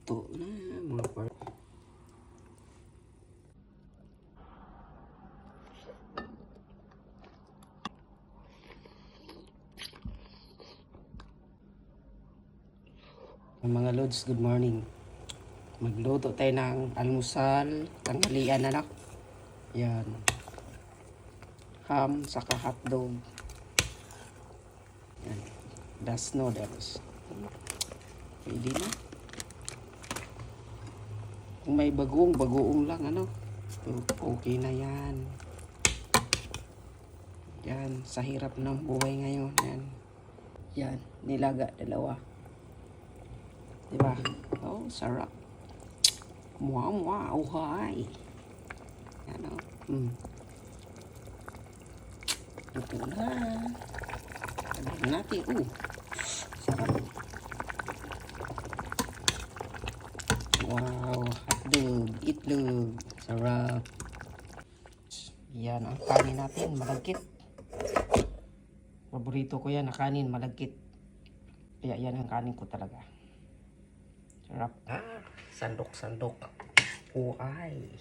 luto na mga par. Mga lods, good morning. Magluto tayo ng almusal, tanghalian na. Yan. Ham, saka hotdog. Yan. Das noodles. Pwede na. Kung may bagoong lang, ano. Pero okay na yan. Yan, sa hirap ng buhay ngayon. Yan. Yan, nilaga, dalawa. Diba? Oh, sarap. Wow, hi. Ano? Ito na. Lagyan natin. Sarap. Wow, hotdog, itlog. Sarap. Yan ang kanin natin, malagkit. Paborito ko yan, na kanin, malagkit. Kaya yan ang kanin ko talaga. Sarap. Sandok. Ay.